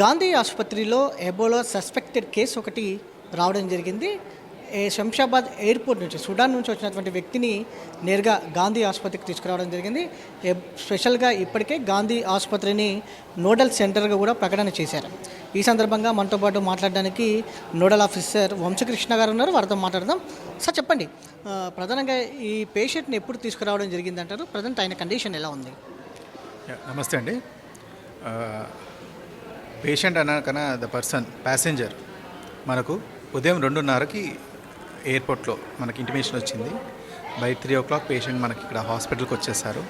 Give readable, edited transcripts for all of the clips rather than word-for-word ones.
గాంధీ ఆసుపత్రిలో Ebola suspected case ఒకటి రావడం జరిగింది. శంషాబాద్ ఎయిర్పోర్ట్ నుంచి సుడాన్ నుంచి వచ్చినటువంటి వ్యక్తిని నేరుగా గాంధీ ఆసుపత్రికి తీసుకురావడం జరిగింది. స్పెషల్గా ఇప్పటికే గాంధీ ఆసుపత్రిని నోడల్ సెంటర్గా కూడా ప్రకటన చేశారు. ఈ సందర్భంగా మనతో పాటు మాట్లాడడానికి నోడల్ ఆఫీసర్ వంశకృష్ణ గారు ఉన్నారు. వారితో మాట్లాడదాం. సార్ చెప్పండి, ప్రధానంగా ఈ పేషెంట్ని ఎప్పుడు తీసుకురావడం జరిగిందంటారు? ప్రజెంట్ ఆయన కండిషన్ ఎలా ఉంది? నమస్తే అండి. పేషెంట్ అన్నాకన్నా ద పర్సన్ ప్యాసింజర్ మనకు ఉదయం 2:30కి ఎయిర్పోర్ట్లో మనకి ఇంటిమేషన్ వచ్చింది. బై 3 o'clock పేషెంట్ మనకి ఇక్కడ హాస్పిటల్కి వచ్చేసారు.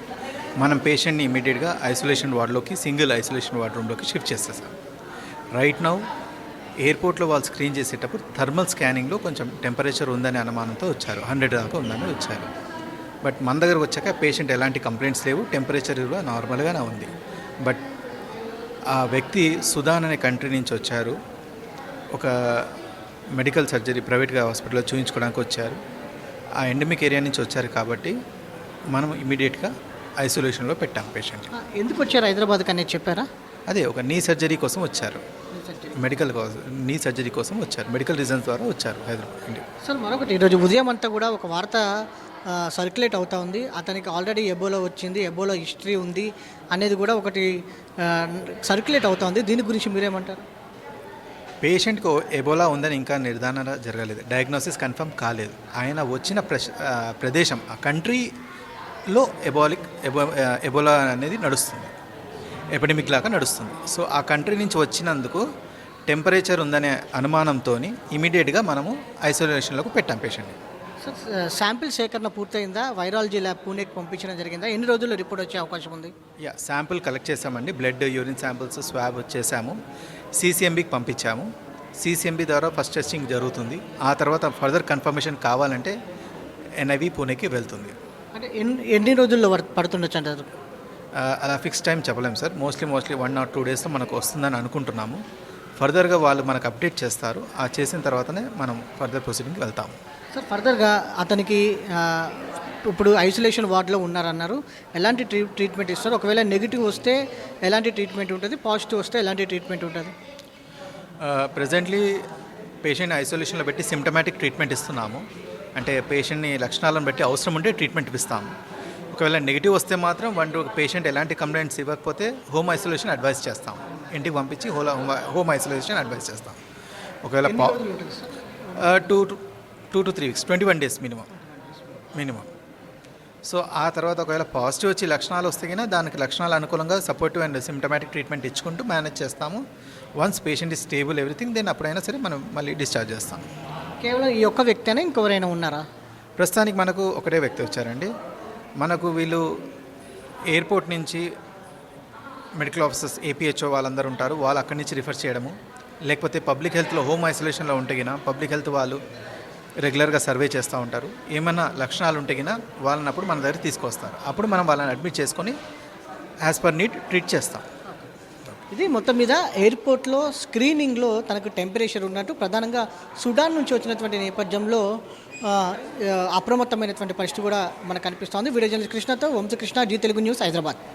మనం పేషెంట్ని ఇమీడియట్గా ఐసోలేషన్ వార్డులోకి, సింగిల్ ఐసోలేషన్ వార్డ్ రూమ్లోకి షిఫ్ట్ చేసేసాం. రైట్ నౌ ఎయిర్పోర్ట్లో వాళ్ళు స్క్రీన్ చేసేటప్పుడు థర్మల్ స్కానింగ్లో కొంచెం టెంపరేచర్ ఉందనే అనుమానంతో వచ్చారు. 100 దాకా ఉందని వచ్చారు. బట్ మన దగ్గరకు వచ్చాక పేషెంట్ ఎలాంటి కంప్లైంట్స్ లేవు, టెంపరేచర్ కూడా నార్మల్గానే ఉంది. బట్ ఆ వ్యక్తి సుదాన్ అనే కంట్రీ నుంచి వచ్చారు. ఒక మెడికల్ సర్జరీ ప్రైవేట్గా హాస్పిటల్లో చూపించుకోవడానికి వచ్చారు. ఆ ఎండమిక్ ఏరియా నుంచి వచ్చారు కాబట్టి మనం ఇమీడియట్గా ఐసోలేషన్లో పెట్టాం పేషెంట్. ఎందుకు వచ్చారు హైదరాబాద్కి అనేది చెప్పారా? అదే ఒక నీ సర్జరీ కోసం వచ్చారు. మెడికల్ నీ సర్జరీ కోసం వచ్చారు. మెడికల్ రీజన్స్ ద్వారా వచ్చారు హైదరాబాద్. సార్ మరొకటి, ఈరోజు ఉదయం అంతా కూడా ఒక వార్త సర్క్యులేట్ అవుతూ ఉంది. అతనికి ఆల్రెడీ ఎబోలా వచ్చింది, ఎబోలా హిస్టరీ ఉంది అనేది కూడా ఒకటి సర్క్యులేట్ అవుతూ ఉంది. దీని గురించి మీరేమంటారు? పేషెంట్కు ఎబోలా ఉందని ఇంకా నిర్ధారణ జరగలేదు, డయాగ్నోసిస్ కన్ఫర్మ్ కాలేదు. ఆయన వచ్చిన ప్రదేశం ఆ కంట్రీలో ఎబోలా అనేది నడుస్తుంది, ఎపిడమిక్ లాగా నడుస్తుంది. సో ఆ కంట్రీ నుంచి వచ్చినందుకు టెంపరేచర్ ఉందనే అనుమానంతో ఇమీడియట్గా మనము ఐసోలేషన్లోకి పెట్టాం పేషెంట్ని. శాంపిల్ సేకరణ పూర్తయిందా? వైరాలజీ ల్యాబ్ పూణేకి పంపించడం జరిగిందా? ఎన్ని రోజుల్లో రిపోర్ట్ వచ్చే అవకాశం ఉంది? శాంపిల్ కలెక్ట్ చేసామండి. బ్లడ్, యూరిన్ శాంపిల్స్, స్వాబ్ వచ్చేసాము. CCMBకి పంపించాము. CCMB ద్వారా ఫస్ట్ టెస్టింగ్ జరుగుతుంది. ఆ తర్వాత ఫర్దర్ కన్ఫర్మేషన్ కావాలంటే NIV పూణేకి వెళ్తుంది. అంటే ఎన్ని రోజుల్లో పడుతుండొచ్చు అంటారు? అలా ఫిక్స్ టైం చెప్పలేము సార్. మోస్ట్లీ 1 or 2 daysలో మనకు వస్తుందని అనుకుంటున్నాము. ఫర్దర్గా వాళ్ళు మనకు అప్డేట్ చేస్తారు. ఆ చేసిన తర్వాతనే మనం ఫర్దర్ ప్రొసీడింగ్కి వెళ్తాము. సార్ ఫర్దర్గా అతనికి ఇప్పుడు ఐసోలేషన్ వార్డులో ఉన్నారన్నారు. ఎలాంటి ట్రీట్మెంట్ ఇస్తారు? ఒకవేళ నెగిటివ్ వస్తే ఎలాంటి ట్రీట్మెంట్ ఉంటుంది? పాజిటివ్ వస్తే ఎలాంటి ట్రీట్మెంట్ ఉంటుంది? ప్రజెంట్లీ పేషెంట్ ఐసోలేషన్లో పెట్టి సిమ్టమాటిక్ ట్రీట్మెంట్ ఇస్తున్నాము. అంటే పేషెంట్ని లక్షణాలను బట్టి అవసరం ఉంటే ట్రీట్మెంట్ ఇస్తాము. ఒకవేళ నెగిటివ్ వస్తే మాత్రం పేషెంట్ ఎలాంటి కంప్లైంట్స్ ఇవ్వకపోతే హోమ్ ఐసోలేషన్ అడ్వైస్ చేస్తాం. ఇంటికి పంపించి హోమ్ ఐసోలేషన్ అడ్వైస్ చేస్తాం. ఒకవేళ 2 to 3 weeks, 21 days minimum. So ఆ తర్వాత ఒకవేళ పాజిటివ్ వచ్చి లక్షణాలు వస్తే కన్నా దానికి లక్షణాలు అనుకూలంగా సపోర్టివ్ అండ్ సిమ్టమాటిక్ ట్రీట్మెంట్ ఇచ్చుకుంటూ మేనేజ్ చేస్తాము. Once patient is stable everything, then అప్పుడైనా సరే మనం మళ్ళీ డిశ్చార్జ్ చేస్తాం. కేవలం ఈ ఒక్క వ్యక్తి అయినా ఇంకెవరైనా ఉన్నారా? ప్రస్తుతానికి మనకు ఒకటే వ్యక్తి వచ్చారండి. మనకు వీళ్ళు ఎయిర్పోర్ట్ నుంచి మెడికల్ ఆఫీసర్స్, APHO వాళ్ళందరూ ఉంటారు. వాళ్ళు అక్కడి నుంచి రిఫర్ చేయడము, లేకపోతే పబ్లిక్ హెల్త్లో హోమ్ ఐసోలేషన్లో ఉంటే గిన పబ్లిక్ హెల్త్ వాళ్ళు రెగ్యులర్గా సర్వే చేస్తూ ఉంటారు. ఏమైనా లక్షణాలు ఉంటే గిన వాళ్ళని అప్పుడు మన దగ్గర తీసుకొస్తారు. అప్పుడు మనం వాళ్ళని అడ్మిట్ చేసుకొని యాజ్ పర్ నీడ్ ట్రీట్ చేస్తాం. ఇది మొత్తం మీద ఎయిర్పోర్ట్లో స్క్రీనింగ్లో తనకు టెంపరేచర్ ఉన్నట్టు, ప్రధానంగా సుడాన్ నుంచి వచ్చినటువంటి నేపథ్యంలో అప్రమత్తమైనటువంటి పరిస్థితి కూడా మనకు కనిపిస్తోంది. వీడియో జర్నలిస్ట్ కృష్ణతో వంశకృష్ణ, జీ తెలుగు న్యూస్, హైదరాబాద్.